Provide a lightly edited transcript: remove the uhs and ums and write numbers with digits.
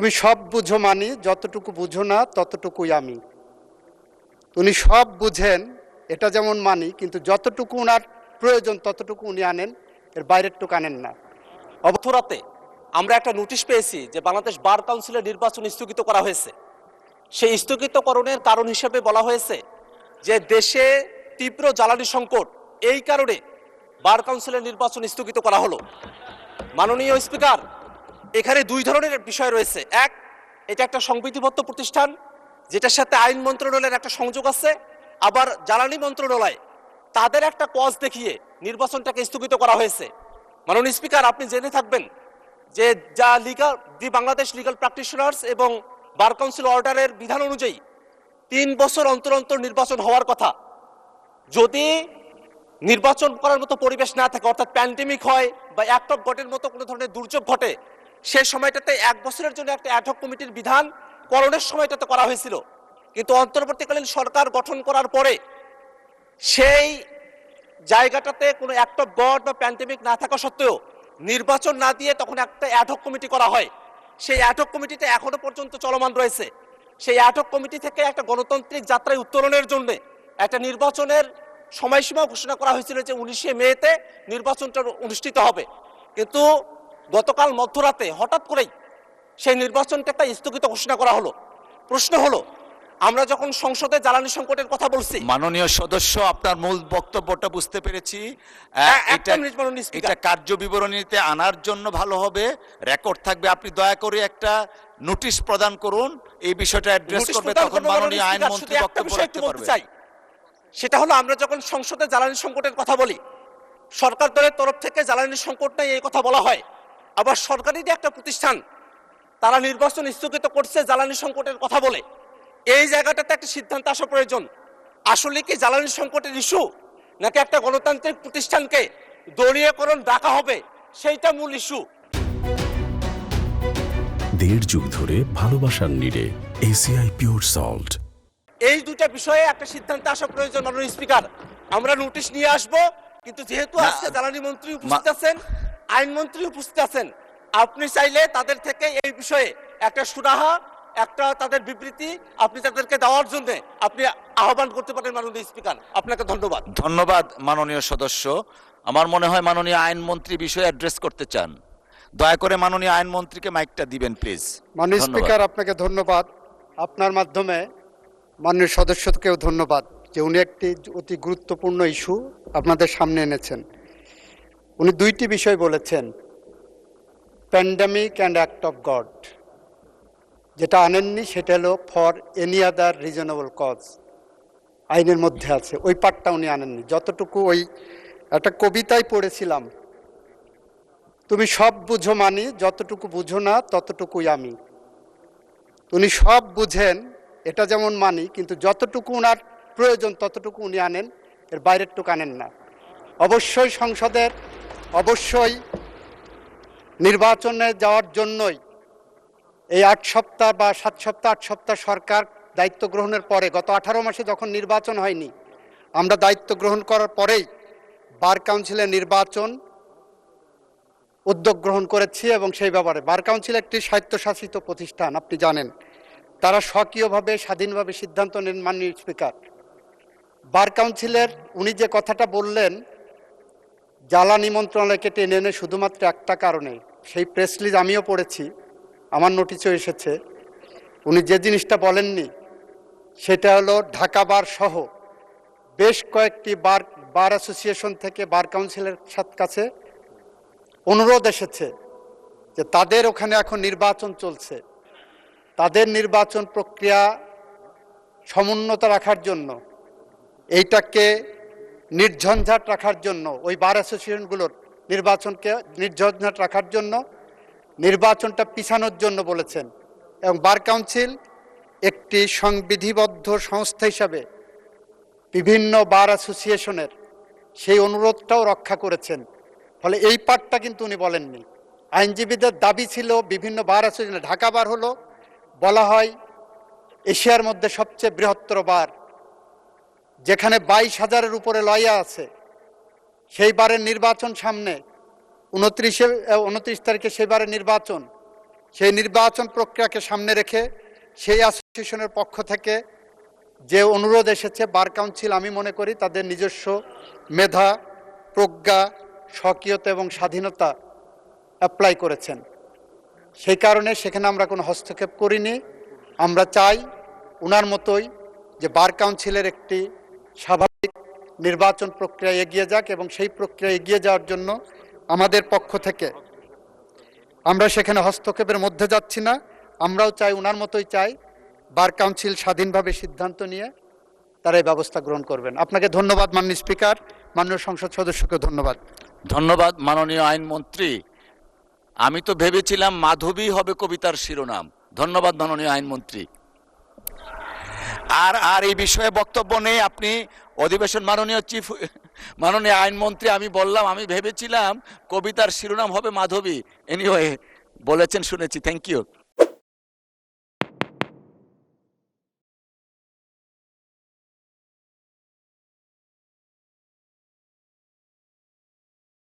তুমি সব বুঝো মানি, যতটুকু বুঝো না ততটুকুই আমি। উনি সব বুঝেন, এটা যেমন মানি, কিন্তু যতটুকু ওনার প্রয়োজন ততটুকু উনি আনেন, এর বাইরেরটুকু আনেন না। মধ্যরাতে আমরা একটা নোটিশ পেয়েছি যে বাংলাদেশ বার কাউন্সিলের নির্বাচন স্থগিত করা হয়েছে। সেই স্থগিতকরণের কারণ হিসেবে বলা হয়েছে যে দেশে তীব্র জ্বালানি সংকট, এই কারণে বার কাউন্সিলের নির্বাচন স্থগিত করা হলো। মাননীয় স্পিকার, এখানে দুই ধরনের বিষয় রয়েছে। এক, এটা একটা সংবিধিবদ্ধ প্রতিষ্ঠান যেটার সাথে আইন মন্ত্রণালয়ের একটা সংযোগ আছে, আবার জ্বালানি মন্ত্রণালয় তাদের একটা কজ দেখিয়ে নির্বাচনটাকে স্থগিত করা হয়েছে। মাননীয় স্পিকার, আপনি জেনে থাকবেন যে দি বাংলাদেশ লিগাল প্র্যাকটিশনার্স এবং বার কাউন্সিল অর্ডারের বিধান অনুযায়ী 3 বছর অন্তর অন্তর নির্বাচন হওয়ার কথা। যদি নির্বাচন করার মতো পরিবেশ না থাকে, অর্থাৎ প্যান্ডেমিক হয় বা অ্যাক্ট অফ গডের মতো কোনো ধরনের দুর্যোগ ঘটে, সেই সময়টাতে 1 বছরের জন্য একটা অ্যাডহক কমিটির বিধান করণের সময়টাতে করা হয়েছিল। কিন্তু অন্তর্বর্তীকালীন সরকার গঠন করার পরে সেই জায়গাটাতে কোনো অ্যাক্ট অফ গড বা প্যান্ডেমিক না থাকা সত্ত্বেও নির্বাচন না দিয়ে তখন একটা অ্যাডহক কমিটি করা হয়। সেই অ্যাডহক কমিটিতে এখনো পর্যন্ত চলমান রয়েছে। সেই অ্যাডহক কমিটি থেকে একটা গণতান্ত্রিক যাত্রায় উত্তরণের জন্য একটা নির্বাচনের সময়সীমা ঘোষণা করা হয়েছিল যে 19শে মেতে নির্বাচনটা অনুষ্ঠিত হবে। কিন্তু গতকাল মধ্যরাতে হঠাৎ করেই সেই নির্বাচনটা স্থগিত ঘোষণা করা হলো। প্রশ্ন হলো, আমরা যখন সংসদে জ্বালানি সংকটের কথা বলছি, মাননীয় সদস্য, আপনার মূল বক্তব্যটা বুঝতে পেরেছি। এটা কার্য বিবরণীতে আনার জন্য ভালো হবে, রেকর্ড থাকবে। আপনি দয়া করে একটা নোটিশ প্রদান করুন, এই বিষয়টা অ্যাড্রেস করবে, তখন মাননীয় আইনমন্ত্রী বক্তব্য রাখতে পারবে। সেটা হলো, আমরা যখন সংসদে জ্বালানি সংকটের কথা বলি, সরকার দলের তরফ থেকে জ্বালানি সংকট নেই এই কথা বলা হয়, আবার সরকারি যে একটা প্রতিষ্ঠান তারা নির্বাচন স্থগিত করছে জ্বালানি সংকটের কথা বলে। এই জায়গাটাতে একটা সিদ্ধান্ত আসা প্রয়োজন। আসলে কি জ্বালানি সংকটের ইস্যু, নাকি একটা গণতান্ত্রিক প্রতিষ্ঠানকে দলীয়করণ ডাকা হবে, সেইটা মূল ইস্যু? 1.5 যুগ ধরে ভালোবাসার নিড়ে এসিআই পিওর সল্ট। এই দুটা বিষয়ে একটা সিদ্ধান্ত আসা প্রয়োজন। মাননীয় স্পিকার, আমরা নোটিশ নিয়ে আসব, কিন্তু যেহেতু আজকে জ্বালানি মন্ত্রী উপস্থিত আছেন, আইনমন্ত্রী উপস্থিত আছেন, আপনি চাইলে তাদের থেকে এই বিষয়ে একটা সুরাহা, একটা তাদের বিবৃতি আপনি তাদেরকে দেওয়ার জন্য আপনি আহ্বান করতে পারেন। মাননীয় স্পিকার, আপনাকে ধন্যবাদ। ধন্যবাদ মাননীয় সদস্য। আমার মনে হয় মাননীয় আইনমন্ত্রী বিষয়ে অ্যাড্রেস করতে চান। দয়া করে মাননীয় আইনমন্ত্রীকে মাইকটা দিবেন প্লিজ। মাননীয় স্পিকার, আপনাকে ধন্যবাদ। আপনার মাধ্যমে মাননীয় সদস্যকেও ধন্যবাদ যে উনি একটি অতি গুরুত্বপূর্ণ ইস্যু আপনাদের সামনে এনেছেন। উনি দুইটি বিষয় বলেছেন, pandemic and act of God. যেটা আনেননি সেটা হলো for any other reasonable cause, আইনের মধ্যে আছে, ওই পার্টটা উনি আনেননি। যতটুকু ওই একটা কবিতায় পড়েছিলাম, তুমি সব বুঝো মানি, যতটুকু বুঝো না ততটুকুই আমি। উনি সব বুঝেন, এটা যেমন মানি, কিন্তু যতটুকু ওনার প্রয়োজন ততটুকু উনি আনেন, এর বাইরেরটুকু আনেন না। অবশ্যই সংসদের, অবশ্যই নির্বাচনে যাওয়ার জন্যই এই 8 সপ্তাহ বা 7 সপ্তাহ 8 সপ্তাহ সরকার দায়িত্ব গ্রহণের পরে, গত 18 মাসে যখন নির্বাচন হয়নি, আমরা দায়িত্ব গ্রহণ করার পরেই বার কাউন্সিলের নির্বাচন উদ্যোগ গ্রহণ করেছি। এবং সেই ব্যাপারে বার কাউন্সিল একটি স্বায়ত্তশাসিত প্রতিষ্ঠান, আপনি জানেন, তারা স্বকীয়ভাবে স্বাধীনভাবে সিদ্ধান্ত নেন। মাননীয় স্পিকার, বার কাউন্সিলের উনি যে কথাটা বললেন জ্বালানি মন্ত্রণালয়কে টেনে এনে শুধুমাত্র একটা কারণে, সেই প্রেস রিলিজ আমিও পড়েছি, আমার নোটিশও এসেছে। উনি যে জিনিসটা বলেননি সেটা হলো ঢাকা বার সহ বেশ কয়েকটি বার অ্যাসোসিয়েশন থেকে বার কাউন্সিলের কাছে অনুরোধ এসেছে যে তাদের ওখানে এখন নির্বাচন চলছে, তাদের নির্বাচন প্রক্রিয়া সমুন্নত রাখার জন্য, এইটাকে নির্ঝঞ্ঝাট রাখার জন্য, ওই বার অ্যাসোসিয়েশনগুলোর নির্বাচনকে নির্ঝঞ্ঝাট রাখার জন্য নির্বাচনটা পিছানোর জন্য বলেছেন। এবং বার কাউন্সিল একটি সংবিধিবদ্ধ সংস্থা হিসাবে বিভিন্ন বার অ্যাসোসিয়েশনের সেই অনুরোধটাও রক্ষা করেছেন। ফলে এই পার্টটা কিন্তু উনি বলেননি। আইনজীবীদের দাবি ছিল বিভিন্ন বার অ্যাসোসিয়েশন, ঢাকা বার হলো বলা হয় এশিয়ার মধ্যে সবচেয়ে বৃহত্তর বার, যেখানে 22,000-এর উপরে লয়া আছে। সেই বারের নির্বাচন সামনে, 29 তারিখে সেই বারের নির্বাচন, সেই নির্বাচন প্রক্রিয়াকে সামনে রেখে সেই অ্যাসোসিয়েশনের পক্ষ থেকে যে অনুরোধ এসেছে, বার কাউন্সিল আমি মনে করি তাদের নিজস্ব মেধা, প্রজ্ঞা, স্বকীয়তা এবং স্বাধীনতা অ্যাপ্লাই করেছেন। সেই কারণে সেখানে আমরা কোনো হস্তক্ষেপ করিনি। আমরা চাই ওনার মতোই যে বার কাউন্সিলের একটি স্বাভাবিক নির্বাচন প্রক্রিয়া এগিয়ে যাক, এবং সেই প্রক্রিয়া এগিয়ে যাওয়ার জন্য আমাদের পক্ষ থেকে আমরা সেখানে হস্তক্ষেপের মধ্যে যাচ্ছি না। আমরাও চাই, ওনার মতোই চাই, বার কাউন্সিল স্বাধীনভাবে সিদ্ধান্ত নিয়ে তারা এই ব্যবস্থা গ্রহণ করবেন। আপনাকে ধন্যবাদ মাননীয় স্পিকার, মাননীয় সংসদ সদস্যকে ধন্যবাদ। ধন্যবাদ মাননীয় আইনমন্ত্রী। আমি তো ভেবেছিলাম মাধবী হবে কবিতার শিরোনাম। ধন্যবাদ মাননীয় আইনমন্ত্রী। আর এই বিষয়ে বক্তব্য নেই। আপনি অধিবেশন মাননীয় আইনমন্ত্রী, আমি বললাম আমি ভেবেছিলাম কবিতার শিরোনাম হবে মাধবী। এনিওয়ে বলেছেন, শুনেছি। Thank you.